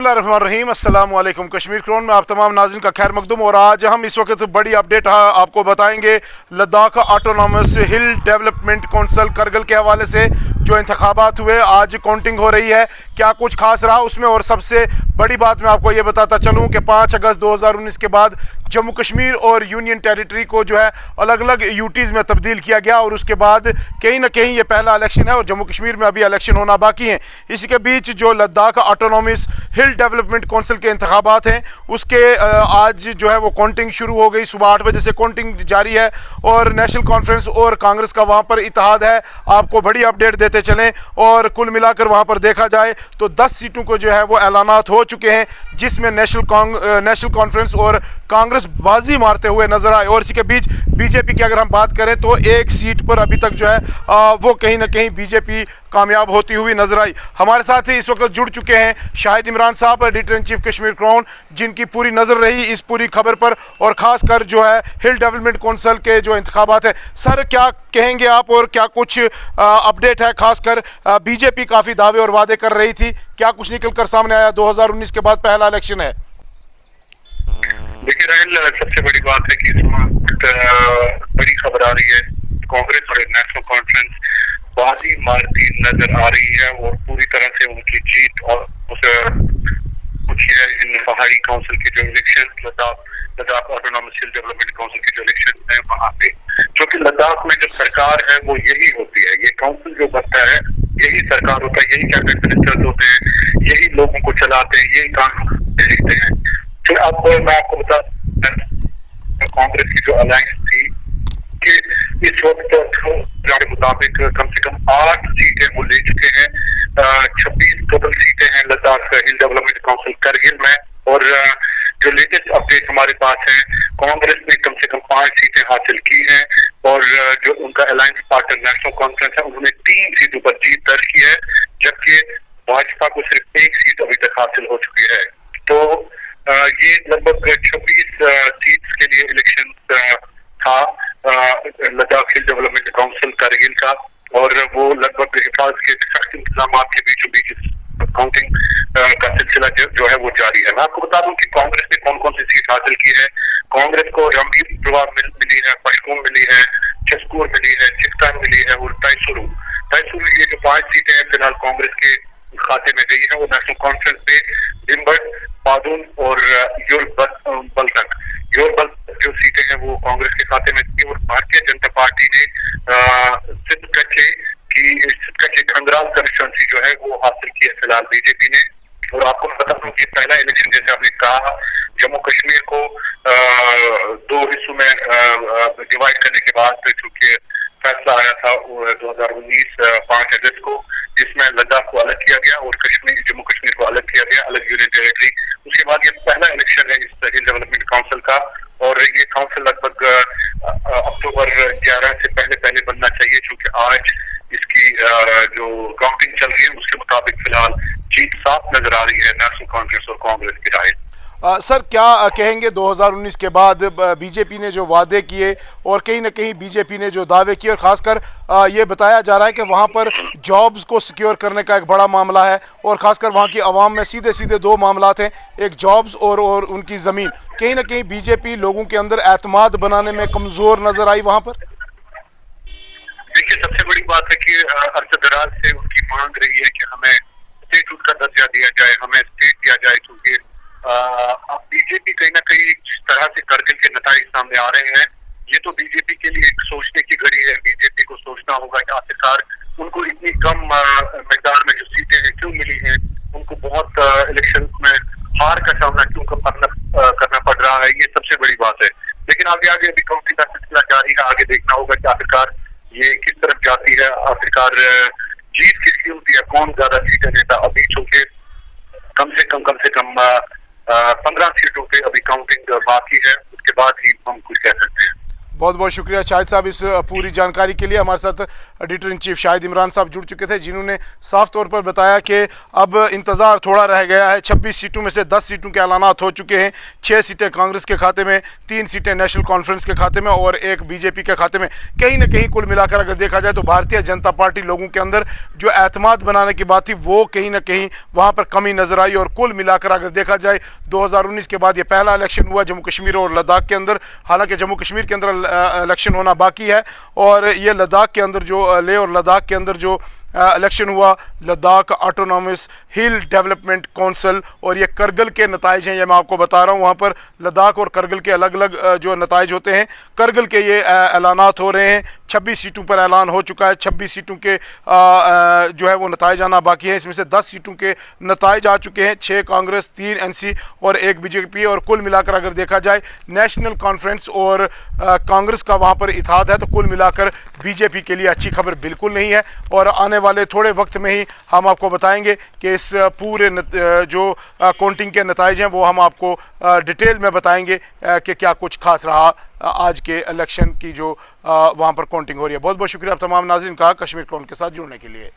रहीम अस्सलाम वालेकुम। कश्मीर क्रोन में आप तमाम नाज़रीन का खैर मकदूम। और आज हम इस वक्त बड़ी अपडेट आपको बताएंगे लद्दाख ऑटोनॉमस हिल डेवलपमेंट कौंसिल करगिल के हवाले से। जो इंतखाबात हुए, आज काउंटिंग हो रही है, क्या कुछ खास रहा उसमें। और सबसे बड़ी बात मैं आपको ये बताता चलूँ कि 5 अगस्त 2019 के बाद जम्मू कश्मीर और यूनियन टेरिटरी को जो है अलग अलग यूटीज़ में तब्दील किया गया और उसके बाद कहीं ना कहीं ये पहला इलेक्शन है और जम्मू कश्मीर में अभी इलेक्शन होना बाकी हैं। इसी के बीच जो लद्दाख ऑटोनॉमस हिल डेवलपमेंट कौंसिल के इंतखाबात हैं उसके आज जो है वो काउंटिंग शुरू हो गई। सुबह 8 बजे से काउंटिंग जारी है और नेशनल कॉन्फ्रेंस और कांग्रेस का वहाँ पर इत्तेहाद है। आपको बड़ी अपडेट देते चलें और कुल मिलाकर वहाँ पर देखा जाए तो 10 सीटों को जो है वो ऐलानात हो चुके हैं, जिसमें नेशनल कॉन्फ्रेंस और कांग्रेस बाजी मारते हुए नजर आए। और इसी के बीच बीजेपी की अगर हम बात करें तो एक सीट पर अभी तक जो है वो कहीं ना कहीं बीजेपी कामयाब होती हुई नजर आई। हमारे साथ ही इस वक्त जुड़ चुके हैं शाहिद इमरान साहब, editor in chief Kashmir crown, जिनकी पूरी नज़र रही इस पूरी खबर पर और ख़ासकर जो है हिल डेवलपमेंट कौंसिल के जो इंतखाबात हैं। सर, क्या कहेंगे आप और क्या कुछ अपडेट है? खासकर बीजेपी काफ़ी दावे और वादे कर रही थी, क्या कुछ निकल कर सामने आया? 2019 के बाद पहला इलेक्शन है। देखिए राहिल, सबसे बड़ी बात है कि इस वक्त बड़ी खबर आ रही है, कांग्रेस और नेशनल कॉन्फ्रेंस बाजी मारती नजर आ रही है और पूरी तरह से उनकी जीत और कुछ है इन पहाड़ी काउंसिल के जो इलेक्शन लद्दाख ऑटोनॉमस हिल डेवलपमेंट काउंसिल के जो इलेक्शन है वहाँ पे, क्योंकि लद्दाख में जो सरकार है वो यही होती है, ये काउंसिल जो बनता है यही सरकार होता है, यही कैबिनेट मिनिस्टर्स होते हैं, यही लोगों को चलाते हैं, यही कानून लिखते हैं। फिर अब मैं आपको बता, कांग्रेस की जो अलायंस थी कि इस वक्त के मुताबिक कम से कम 8 सीटें वो ले चुके हैं। 26 टोटल सीटें हैं लद्दाख हिल डेवलपमेंट काउंसिल करगिल में। और जो लेटेस्ट अपडेट हमारे पास है, कांग्रेस ने कम से कम 5 सीटें हासिल की हैं और जो उनका अलायंस पार्टनर नेशनल कॉन्फ्रेंस है उन्होंने 3 सीटों पर जीत दर्ज की है, जबकि भाजपा को सिर्फ 1 सीट अभी तक हासिल हो चुकी है। तो ये लगभग 26 सीट्स के लिए इलेक्शन था लद्दाख हिल डेवलपमेंट काउंसिल करगिल का, और वो लगभग हिफाजत के सख्त इंतजाम के बीचों बीच काउंटिंग का सिलसिला जो है वो जारी है। मैं आपको बता दूं कि कांग्रेस ने कौन कौन सी सीट हासिल की है। कांग्रेस को रंबी प्रभाव मिली है, पशकूम मिली है, चस्कूर मिली है, चिकटान मिली है और तयसुरु ये जो 5 सीटें हैं फिलहाल कांग्रेस के खाते में गई है। वो नेशनल कॉन्फ्रेंस पे दिम्बट, पादुन और योरबल तक जो सीटें हैं वो कांग्रेस के खाते में थी। और भारतीय जनता पार्टी ने सितकचे खंगराल कंस्टिट्यूंसी जो है वो हासिल की है फिलहाल बीजेपी ने। और आपको मैं बता दूं कि पहला इलेक्शन जैसे आपने कहा, जम्मू कश्मीर को 2 हिस्सों में डिवाइड करने के बाद चूंकि फैसला आया था 2019 5 अगस्त को, जिसमें लद्दाख को अलग किया गया और जम्मू कश्मीर को अलग किया गया, अलग यूनियन टेरिटरी। उसके बाद ये पहला इलेक्शन है इस हिल डेवलपमेंट काउंसिल का और ये काउंसिल लगभग अक्टूबर 11 से पहले बनना चाहिए, क्योंकि आज इसकी जो काउंटिंग चल रही है उसके मुताबिक फिलहाल जीत साफ नजर आ रही है नेशनल कॉन्फ्रेंस और कांग्रेस की राय। सर, क्या कहेंगे 2019 के बाद बीजेपी ने जो वादे किए और कहीं ना कहीं बीजेपी ने जो दावे किए, और ख़ासकर ये बताया जा रहा है कि वहाँ पर जॉब्स को सिक्योर करने का एक बड़ा मामला है और ख़ासकर वहाँ की आवाम में सीधे सीधे 2 मामलात हैं, एक जॉब्स और उनकी ज़मीन। कहीं ना कहीं बीजेपी लोगों के अंदर एतमाद बनाने में कमज़ोर नज़र आई वहाँ पर। देखिए, सबसे बड़ी बात है कि अरसे दराज से उनकी मांग रही है कि हमें स्टेटहुड का दर्जा दिया जाए, हमें स्टेट दिया जाए, क्योंकि अब बीजेपी कहीं ना कहीं जिस तरह से करगिल के नतीजे सामने आ रहे हैं, ये तो बीजेपी के लिए एक सोचने की घड़ी है। बीजेपी को सोचना होगा कि आखिरकार उनको इतनी कम मिकदार में जो सीटें हैं क्यों मिली हैं, उनको बहुत इलेक्शन में हार का सामना क्यों करना पड़ रहा है, ये सबसे बड़ी बात है। लेकिन आगे अभी काउंटिंग का सिलसिला जारी है, आगे देखना होगा कि आखिरकार ये किस तरफ जाती है, आखिरकार जीत किसकी होती है, कौन ज्यादा सीटें लेता। अभी चूंकि कम से कम 15 सीटों पे अभी काउंटिंग बाकी है, उसके बाद ही हम कुछ कह सकते हैं। बहुत बहुत शुक्रिया शाहिद साहब इस पूरी जानकारी के लिए। हमारे साथ editor in chief Shahid Imran साहब जुड़ चुके थे, जिन्होंने साफ तौर पर बताया कि अब इंतज़ार थोड़ा रह गया है। 26 सीटों में से 10 सीटों के ऐलानात हो चुके हैं। 6 सीटें कांग्रेस के खाते में, 3 सीटें नेशनल कॉन्फ्रेंस के खाते में और 1 बीजेपी के खाते में। कहीं ना कहीं कुल मिलाकर अगर देखा जाए तो भारतीय जनता पार्टी लोगों के अंदर जो एतमाद बनाने की बात थी वो कहीं ना कहीं वहाँ पर कमी नजर आई। और कुल मिलाकर अगर देखा जाए 2019 के बाद ये पहला इलेक्शन हुआ जम्मू कश्मीर और लद्दाख के अंदर। हालांकि जम्मू कश्मीर के अंदर इलेक्शन होना बाकी है और ये लद्दाख के अंदर जो लेह और लद्दाख के अंदर जो इलेक्शन हुआ, लद्दाख ऑटोनॉमस हिल डेवलपमेंट काउंसिल, और ये करगिल के नताइज हैं, ये मैं आपको बता रहा हूँ। वहाँ पर लद्दाख और करगिल के अलग अलग जो नताइज होते हैं। करगिल के ये ऐलानात हो रहे हैं। 26 सीटों पर ऐलान हो चुका है। 26 सीटों के जो है वो नताइज आना बाकी है। इसमें से 10 सीटों के नताइज आ चुके हैं, 6 कांग्रेस, 3 एनसी और 1 बीजेपी। और कुल मिलाकर अगर देखा जाए नेशनल कॉन्फ्रेंस और कांग्रेस का वहाँ पर इत्तेहाद है, तो कुल मिलाकर बीजेपी के लिए अच्छी खबर बिल्कुल नहीं है। और आने वाले थोड़े वक्त में ही हम आपको बताएंगे कि इस पूरे जो काउंटिंग के नताइज हैं वो हम आपको डिटेल में बताएंगे कि क्या कुछ खास रहा आज के इलेक्शन की जो वहाँ पर काउंटिंग हो रही है। बहुत बहुत शुक्रिया आप तमाम नाज़रीन का कश्मीर क्राउन के साथ जुड़ने के लिए।